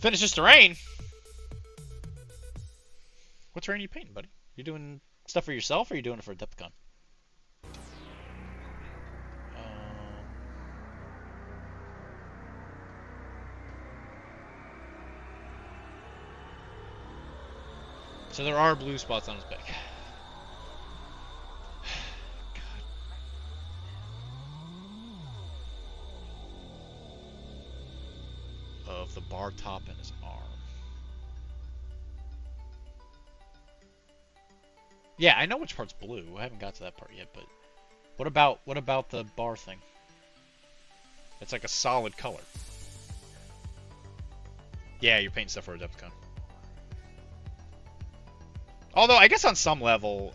Finishes terrain? What terrain are you painting, buddy? You doing stuff for yourself, or are you doing it for Adepticon? So there are blue spots on his back. Of the bar top in his arm. Yeah, I know which part's blue. I haven't got to that part yet, but what about the bar thing? It's like a solid color. Yeah, you're painting stuff for Adepticon. Although I guess on some level,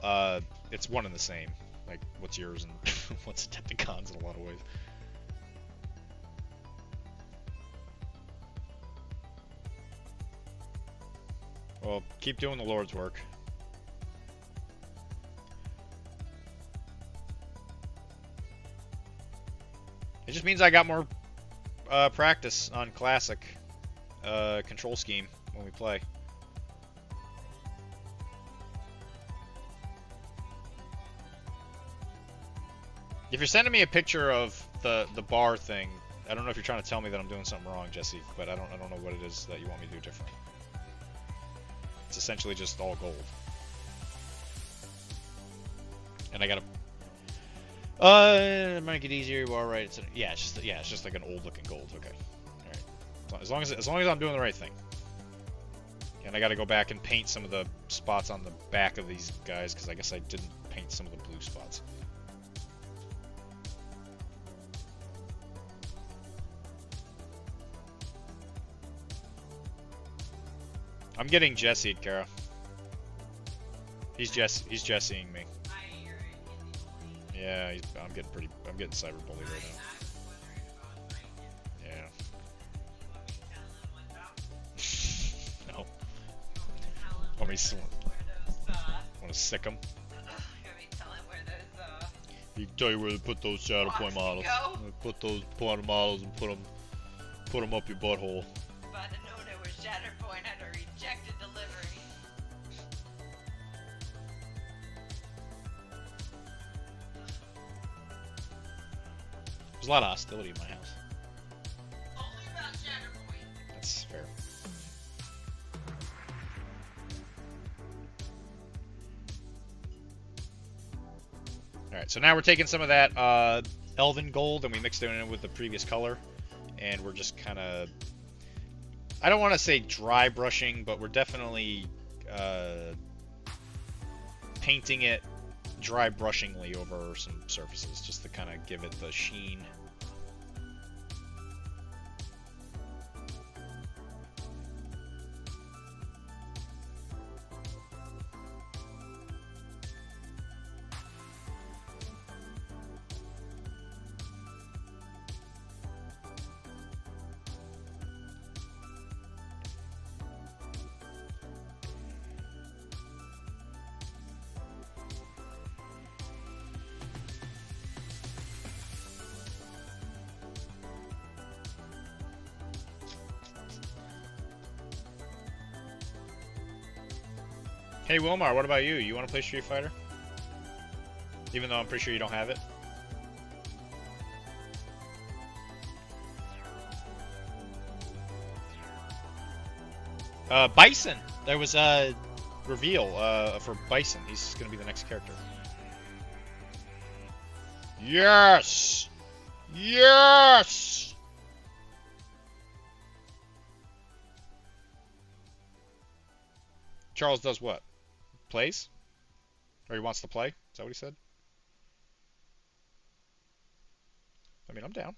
it's one and the same. Like what's yours and what's Adepticon's in a lot of ways. Well, keep doing the Lord's work. It just means I got more practice on classic control scheme when we play. If you're sending me a picture of the bar thing, I don't know if you're trying to tell me that I'm doing something wrong, Jesse, but I don't know what it is that you want me to do different. It's essentially just all gold. And I gotta make it easier. Well, right? It's just like an old looking gold. Okay, all right. As long as I'm doing the right thing. And I got to go back and paint some of the spots on the back of these guys because I guess I didn't paint some of the blue spots. I'm getting Jesse'd, Kara. He's Jesseing me. Yeah, I'm getting cyberbullied right now. Yeah. No. Want me to sick him? You can tell you where to put those shadow point models. Put those point models and put them up your butthole. If I'd have known it was Shatterpoint, I'd have rejected delivery. There's a lot of hostility in my house. Only about Shatterpoint. That's fair. Alright, so now we're taking some of that elven gold and we mixed it in with the previous color. And we're just kind of... I don't want to say dry brushing, but we're definitely painting it dry brushingly over some surfaces, just to kind of give it the sheen. Hey Wilmar, what about you? You want to play Street Fighter? Even though I'm pretty sure you don't have it. Bison! There was a reveal for Bison. He's going to be the next character. Yes! Yes! Charles does what? Plays? Or he wants to play? Is that what he said? I mean, I'm down.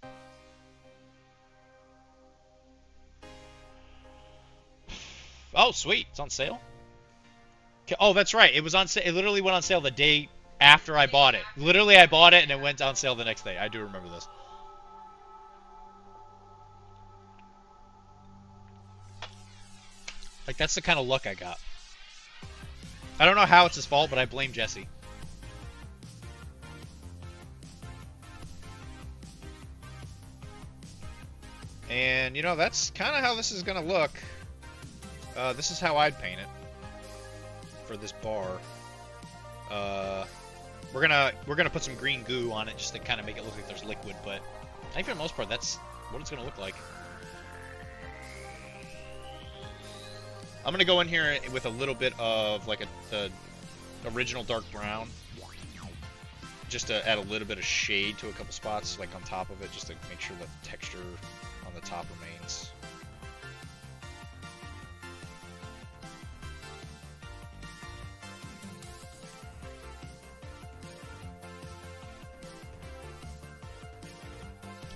Oh, sweet. It's on sale? Oh, that's right. It was on sale. It literally went on sale the day after I bought it. Literally, I bought it and it went on sale the next day. I do remember this. Like, that's the kind of luck I got. I don't know how it's his fault, but I blame Jesse. And, you know, that's kind of how this is going to look. This is how I'd paint it for this bar. We're gonna put some green goo on it just to kind of make it look like there's liquid, but I think for the most part that's what it's gonna look like. I'm gonna go in here with a little bit of like the original dark brown, just to add a little bit of shade to a couple spots, like on top of it, just to make sure the texture on the top remains.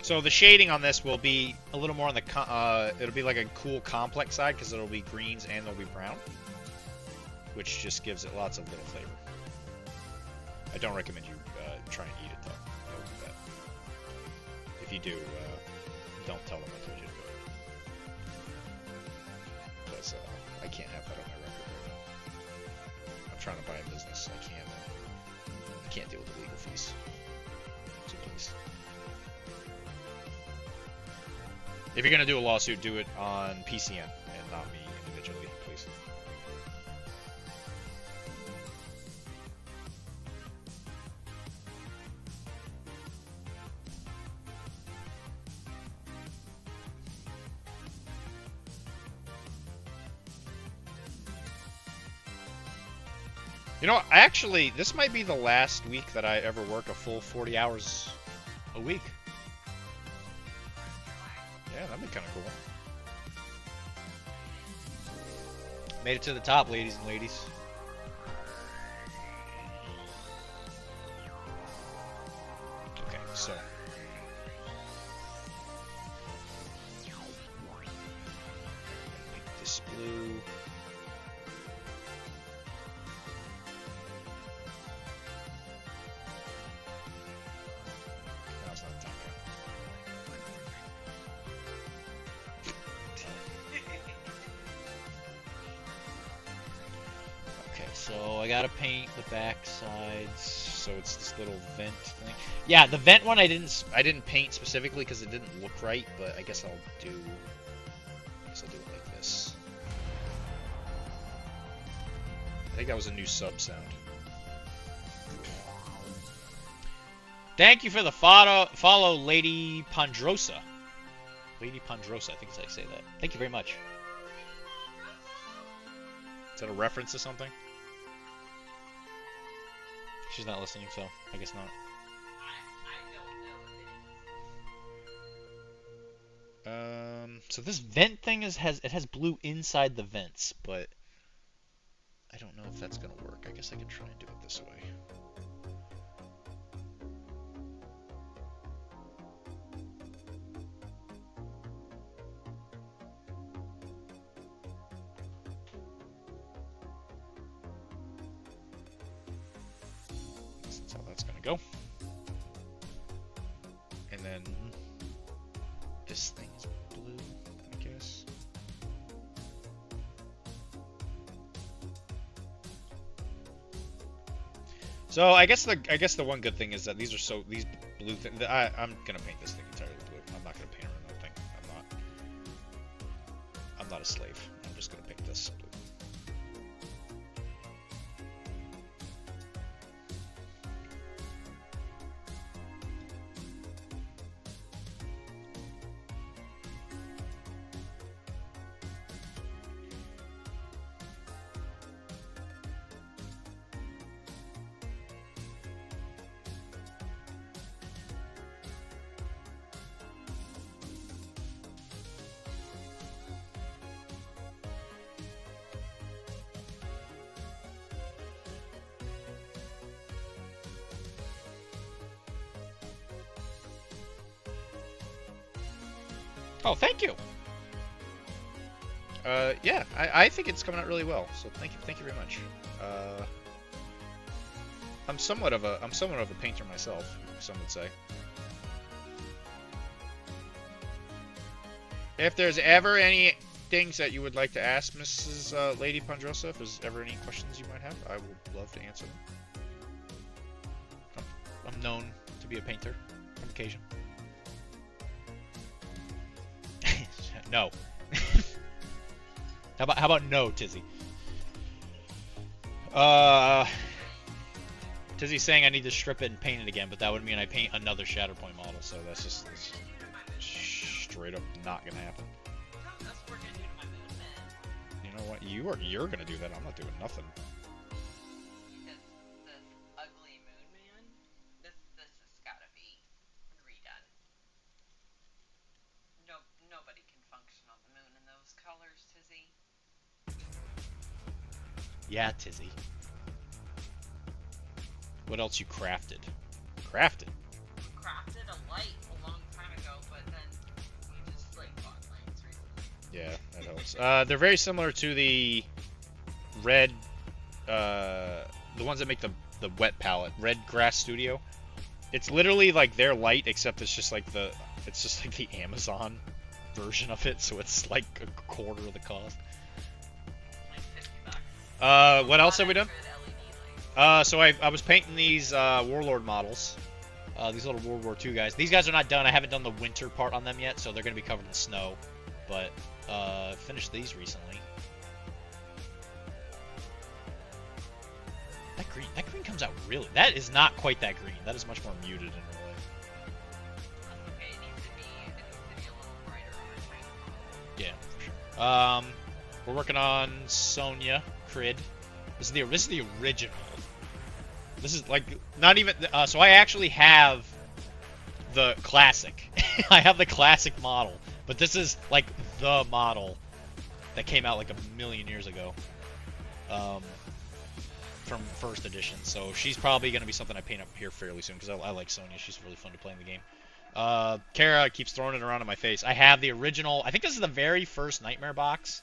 So the shading on this will be a little more on the, it'll be like a cool complex side because it'll be greens and it'll be brown, which just gives it lots of little flavor. I don't recommend you try and eat it though. I will do that. If you do, don't tell them I told you to do it. Because I can't have that on my record right now. I'm trying to buy a business. I can't deal with the legal fees. So please. If you're going to do a lawsuit, do it on PCN and not me individually, please. You know, actually, this might be the last week that I ever work a full 40 hours a week. Yeah, that'd be kind of cool. Made it to the top, ladies and ladies. Okay, so. Make this blue. No, it's not the top yet. So I gotta paint the back sides, so it's this little vent thing. Yeah, the vent one I didn't paint specifically because it didn't look right, but I guess I'll do it like this. I think that was a new sub sound. Thank you for the follow, Lady Pandrosa. Lady Pandrosa, I think is how you say that. Thank you very much. Is that a reference to something? She's not listening, so I guess not. So this vent thing has blue inside the vents, but I don't know if that's gonna work. I guess I can try and do it this way. That's how that's gonna go. And then this thing is blue, I guess. So I guess the one good thing is that these blue things. I'm gonna paint this thing entirely blue. I'm not gonna paint around that thing. I'm not a slave. I'm just gonna paint this blue. Oh, thank you. Yeah, I think it's coming out really well. So thank you very much. I'm somewhat of a painter myself, some would say. If there's ever any things that you would like to ask Mrs. Lady Pandrosa, if there's ever any questions you might have, I would love to answer them. I'm known to be a painter on occasion. No. How about no, Tizzy? Tizzy's saying I need to strip it and paint it again, but that would mean I paint another Shatterpoint model, so that's just straight up not gonna happen. That's what we're gonna do to my moon, man. You know what? You're gonna do that. I'm not doing nothing. Because this ugly moon man, this has gotta be redone. Nobody can function on the moon in those colors, Tizzy. Yeah, Tizzy. What else you crafted? Crafted? Crafted a light a long time ago, but then we just like bought lights recently. Yeah, that helps. They're very similar to the red, the ones that make the wet palette, Red Grass Studio. It's literally like their light, except it's just like the Amazon version of it, so it's like a quarter of the cost. Like $50. What else have we done? Good LED lights. So I was painting these Warlord models. These little World War II guys. These guys are not done. I haven't done the winter part on them yet, so they're going to be covered in snow. But finished these recently. That green comes out really. That is not quite that green. That is much more muted in a way. That's okay. It needs to be a little brighter on a tiny model. Yeah, for sure. We're working on Sonya Crid. This is the original. This is like not even. So I actually have the classic. I have the classic model, but this is like the model that came out like a million years ago. From first edition, so she's probably going to be something I paint up here fairly soon because I like Sonya. She's really fun to play in the game. Kara keeps throwing it around in my face. I have the original. I think this is the very first Nightmare box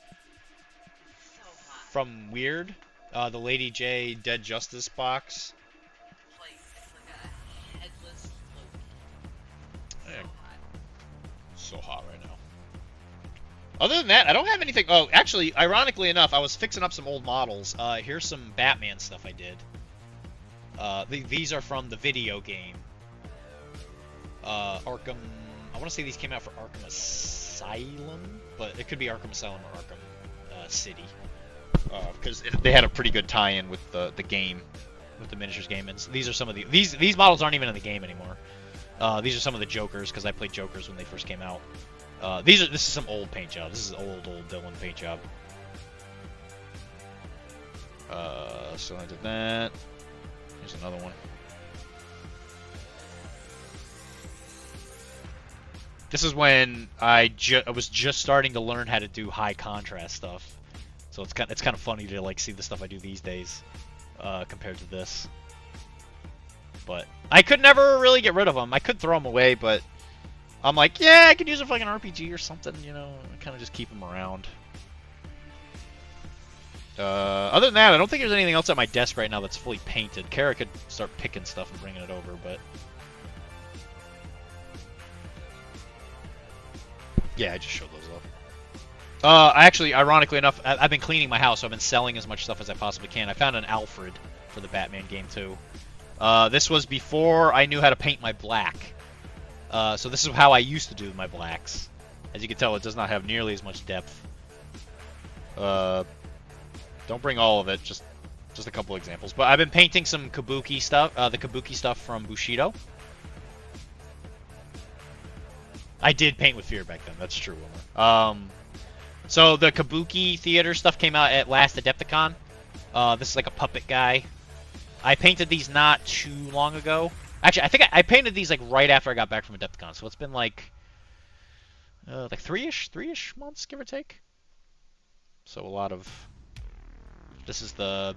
So hot. from Weird, the Lady J Dead Justice box. It's like a headless Loki. So Yeah. hot. So hot right now. Other than that, I don't have anything. Oh, actually, ironically enough, I was fixing up some old models. Here's some Batman stuff I did. These are from the video game. Arkham. I want to say these came out for Arkham Asylum, but it could be Arkham Asylum or Arkham City, because they had a pretty good tie-in with the game, with the miniatures game. And these are some of these models aren't even in the game anymore. These are some of the Jokers because I played Jokers when they first came out. This is some old paint job. This is old Dylan paint job. So I did that. Here's another one. This is when I was just starting to learn how to do high contrast stuff. So it's kind of funny to like see the stuff I do these days compared to this. But I could never really get rid of them. I could throw them away, but I'm like, yeah, I could use it for like an RPG or something, you know, kind of just keep them around. Other than that, I don't think there's anything else at my desk right now that's fully painted. Kara could start picking stuff and bringing it over, but yeah, I just showed those off. Actually, ironically enough, I've been cleaning my house, so I've been selling as much stuff as I possibly can. I found an Alfred for the Batman game too. This was before I knew how to paint my black. So this is how I used to do my blacks. As you can tell, it does not have nearly as much depth. Don't bring all of it, just a couple examples. But I've been painting some Kabuki stuff, the Kabuki stuff from Bushido. I did paint with Fear back then, that's true, Wilmer. So the Kabuki theater stuff came out at last Adepticon. This is like a puppet guy. I painted these not too long ago. Actually, I think I painted these like right after I got back from Adepticon, so it's been like three-ish months, give or take. So a lot of. This is the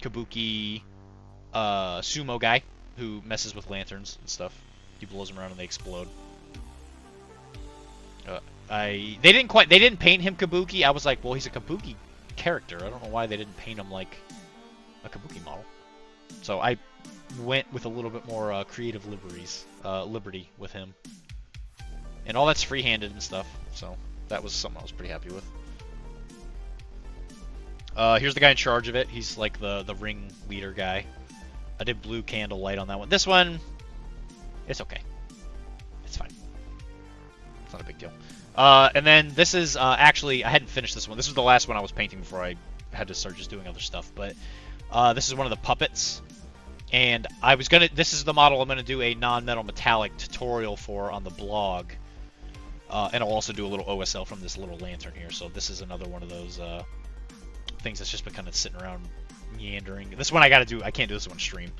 Kabuki sumo guy who messes with lanterns and stuff. He blows them around and they explode. They didn't paint him Kabuki. I was like, well, he's a Kabuki character. I don't know why they didn't paint him like a Kabuki model. So I went with a little bit more creative liberty with him. And all that's free-handed and stuff, so that was something I was pretty happy with. Here's the guy in charge of it. He's like the ring leader guy. I did blue candle light on that one. This one, it's okay. It's fine. It's not a big deal. And then this is actually, I hadn't finished this one. This was the last one I was painting before I had to start just doing other stuff. But this is one of the puppets. And I was going to, this is the model I'm going to do a non-metal metallic tutorial for on the blog. And I'll also do a little OSL from this little lantern here. So this is another one of those things that's just been kind of sitting around meandering. This one I got to do, I can't do this one stream.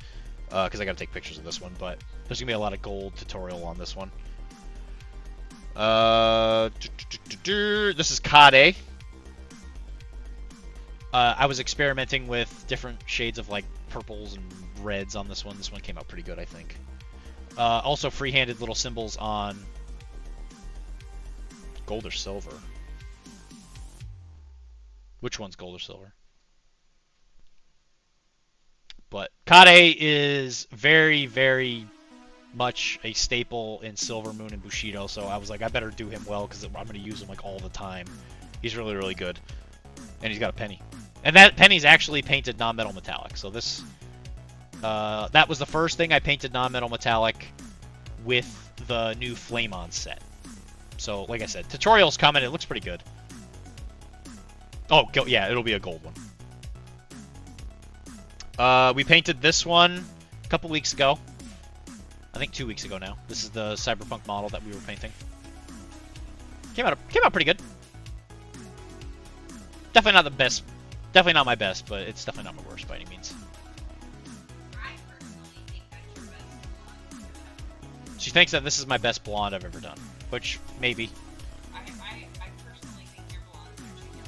Because I got to take pictures of this one. But there's going to be a lot of gold tutorial on this one. This is Kade. I was experimenting with different shades of like purples and reds on this one. This one came out pretty good, I think. Also free-handed little symbols on gold or silver. Which one's gold or silver? But Kade is very, very much a staple in Silver Moon and Bushido, so I was like, I better do him well because I'm going to use him like all the time. He's really, really good. And he's got a penny. And that penny's actually painted non-metal metallic. So this, that was the first thing I painted non-metal metallic with the new Flame On set. So, like I said, tutorial's coming. It looks pretty good. Oh, yeah, it'll be a gold one. We painted this one a couple weeks ago. I think 2 weeks ago now. This is the cyberpunk model that we were painting. Came out pretty good. Definitely not the best. Definitely not my best, but it's definitely not my worst by any means. I personally think that's your best blonde. She thinks that this is my best blonde I've ever done, which maybe. I personally think your blonde's actually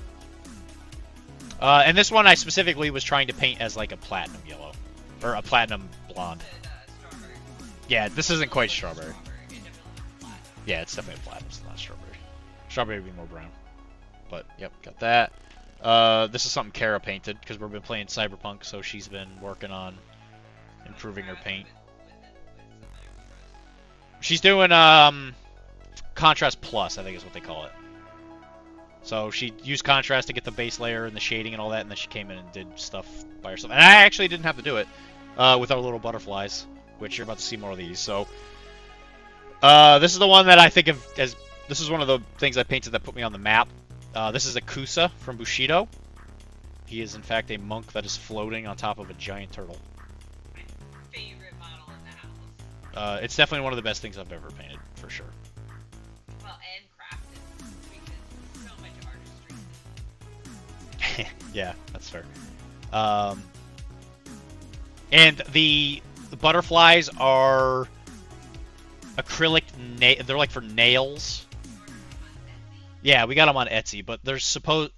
yellow. And this one I specifically was trying to paint as like a platinum yellow, or a platinum blonde. Strawberry. Yeah, this isn't quite strawberry. It definitely is platinum. Yeah, it's definitely platinum. It's not strawberry. Strawberry would be more brown. But yep, got that. This is something Kara painted because we've been playing Cyberpunk, so she's been working on improving her paint. She's doing Contrast Plus, I think is what they call it. So she used Contrast to get the base layer and the shading and all that, and then she came in and did stuff by herself. And I actually didn't have to do it with our little butterflies, which you're about to see more of these. So this is the one that I think of as, this is one of the things I painted that put me on the map. This is Akusa from Bushido. He is in fact a monk that is floating on top of a giant turtle. My favorite model in the house. It's definitely one of the best things I've ever painted, for sure. Well, and crafted, because so much artistry. Yeah, that's fair. And the butterflies are acrylic, they're like for nails. Yeah, we got them on Etsy, but they're supposed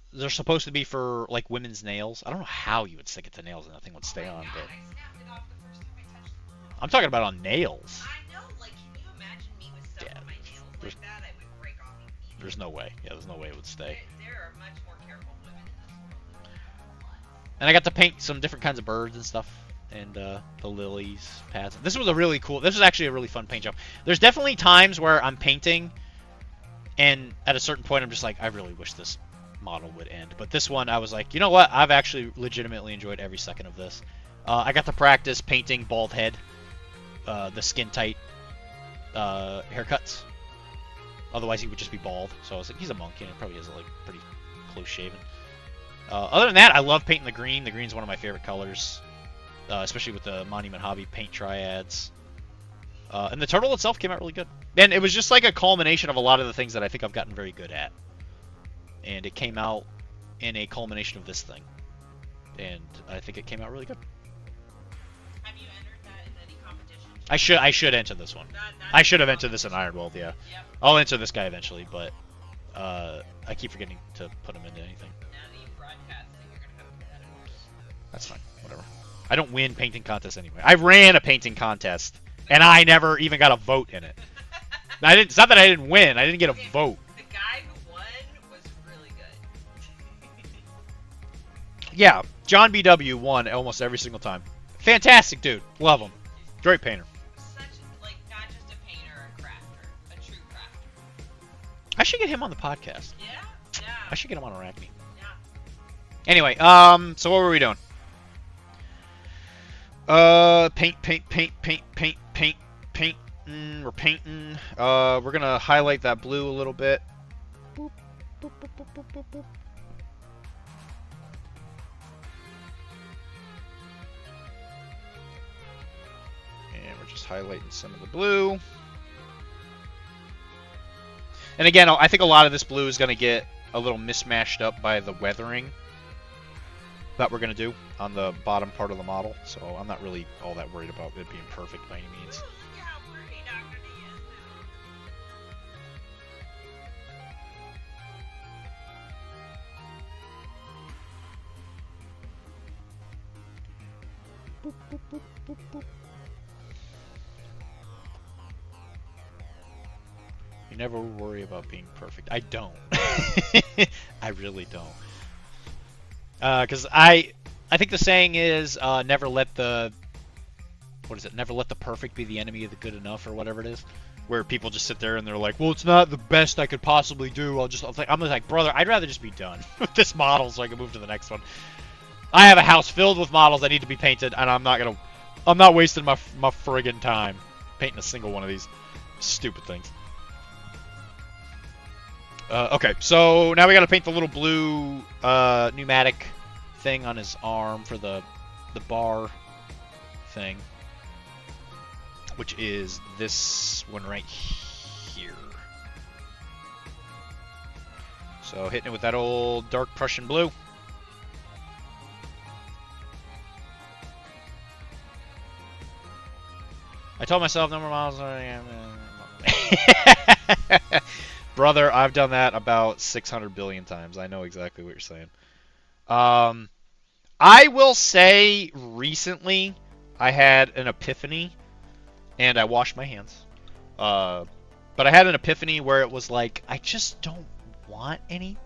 to be for like women's nails. I don't know how you would stick it to nails and nothing would stay on, but I snapped it off the first time I touched it. I'm talking about on nails. I know, like, can you imagine me with stuff Yeah, on my nails like that? I would break off immediately. There's no way. Yeah, there's no way it would stay. There are much more careful women in this world than men. And I got to paint some different kinds of birds and stuff, and the lilies, paths. This was actually a really fun paint job. There's definitely times where I'm painting, and at a certain point I'm just like, I really wish this model would end. But this one, I was like, you know what? I've actually legitimately enjoyed every second of this. I got to practice painting bald head, the skin tight haircuts. Otherwise, he would just be bald. So I was like, he's a monk, and he probably is like pretty close shaven. Other than that, I love painting the green. The green's one of my favorite colors, especially with the Monument Hobby paint triads. And the turtle itself came out really good. And it was just like a culmination of a lot of the things that I think I've gotten very good at. And it came out in a culmination of this thing. And I think it came out really good. Have you entered that in any competition? I should enter this one. I should have entered this in Ironworld, yeah. Yep. I'll enter this guy eventually, but I keep forgetting to put him into anything. Now that you've broadcasted, you're going to have to put that in order. That's fine, whatever. I don't win painting contests anyway. I ran a painting contest, and I never even got a vote in it. It's not that I didn't win, I didn't get a vote. The guy who won was really good. Yeah, John BW won almost every single time. Fantastic dude. Love him. Great painter. Such, like, not just a painter, a crafter. A true crafter. I should get him on the podcast. Yeah? Yeah. I should get him on Arachne. Yeah. Anyway, so what were we doing? Paint. We're painting. We're gonna highlight that blue a little bit. Boop, boop, boop, boop, boop, boop, boop. And we're just highlighting some of the blue. And again, I think a lot of this blue is going to get a little mismatched up by the weathering that we're going to do on the bottom part of the model. So I'm not really all that worried about it being perfect by any means. Look how pretty Dr. D is Boop, boop, boop, boop, boop. You never worry about being perfect. I don't. I really don't. Because I think the saying is never let the never let the perfect be the enemy of the good enough, or whatever it is. Where people just sit there and they're like, well, it's not the best I could possibly do. I'm like, brother, I'd rather just be done with this model so I can move to the next one. I have a house filled with models that need to be painted, and I'm not wasting my friggin' time painting a single one of these stupid things. Okay, so now we gotta paint the little blue pneumatic thing on his arm for the bar thing, which is this one right here. So hitting it with that old dark Prussian blue. I told myself no more models. Brother, I've done that about 600 billion times. I know exactly what you're saying. I will say recently I had an epiphany, and I washed my hands. But I had an epiphany where it was like, I just don't want anything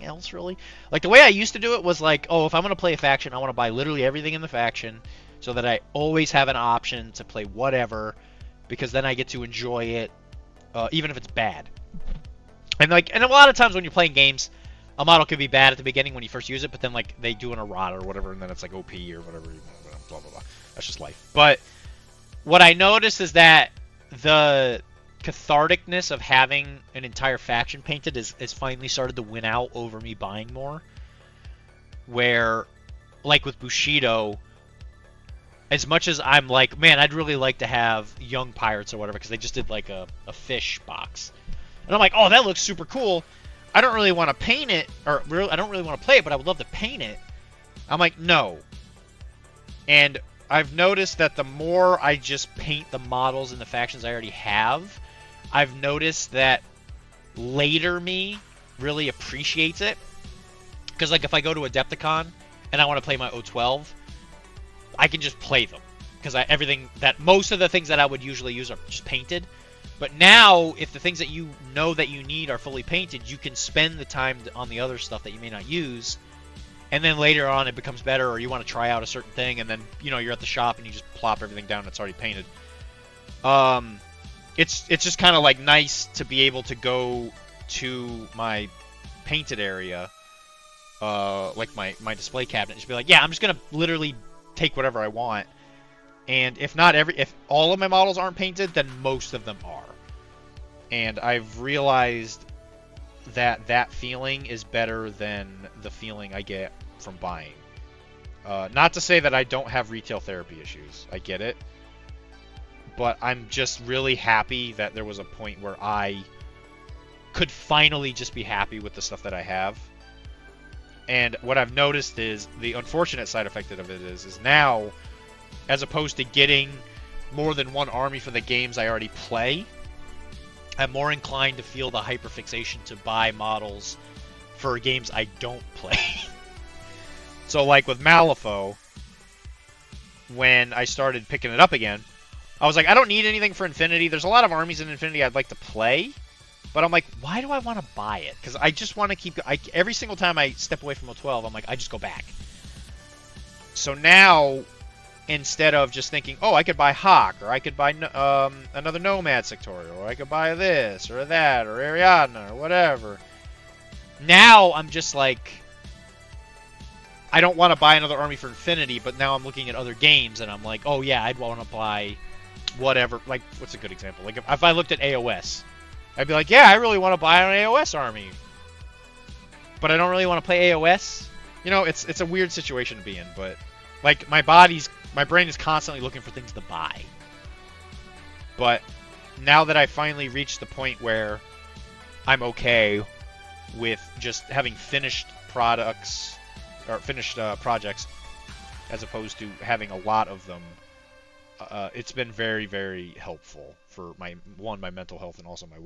else, really. Like, the way I used to do it was like, oh, if I'm going to play a faction, I want to buy literally everything in the faction so that I always have an option to play whatever, because then I get to enjoy it. Even if it's bad. And a lot of times when you're playing games, a model can be bad at the beginning when you first use it, but then like they do an errata or whatever, and then it's like OP or whatever, blah blah blah. That's just life. But what I noticed is that the catharticness of having an entire faction painted is finally started to win out over me buying more. Where, like with Bushido, as much as I'm like, man, I'd really like to have young pirates or whatever, because they just did like a fish box. And I'm like, oh, that looks super cool. I don't really want to paint it, or I don't really want to play it, but I would love to paint it. I'm like, no. And I've noticed that the more I just paint the models in the factions I already have, I've noticed that later me really appreciates it. Because like if I go to Adepticon and I want to play my O12, I can just play them, because most of the things that I would usually use are just painted. But now, if the things that you know that you need are fully painted, you can spend the time on the other stuff that you may not use, and then later on it becomes better, or you want to try out a certain thing, and then you're at the shop and you just plop everything down and it's already painted. It's just kind of like nice to be able to go to my painted area, like my display cabinet, and just be like, yeah, I'm just gonna literally take whatever I want, and if all of my models aren't painted, then most of them are. And I've realized that feeling is better than the feeling I get from buying. Not to say that I don't have retail therapy issues. I get it. But I'm just really happy that there was a point where I could finally just be happy with the stuff that I have. And what I've noticed is the unfortunate side effect of it is now, as opposed to getting more than one army for the games I already play, I'm more inclined to feel the hyperfixation to buy models for games I don't play. So like with Malifaux, when I started picking it up again, I was like, I don't need anything for Infinity. There's a lot of armies in Infinity I'd like to play. But I'm like, why do I want to buy it? Because I just want to keep... every single time I step away from O12, I'm like, I just go back. So now, instead of just thinking, oh, I could buy Hawk, or I could buy another Nomad Sectorial, or I could buy this, or that, or Ariadna, or whatever. Now, I'm just like... I don't want to buy another army for Infinity, but now I'm looking at other games, and I'm like, oh yeah, I'd want to buy whatever... Like, what's a good example? Like, if I looked at AOS... I'd be like, yeah, I really want to buy an AOS army, but I don't really want to play AOS. You know, it's a weird situation to be in, but like my brain is constantly looking for things to buy. But now that I finally reached the point where I'm okay with just having finished products or finished projects as opposed to having a lot of them, it's been very, very helpful for my mental health and also my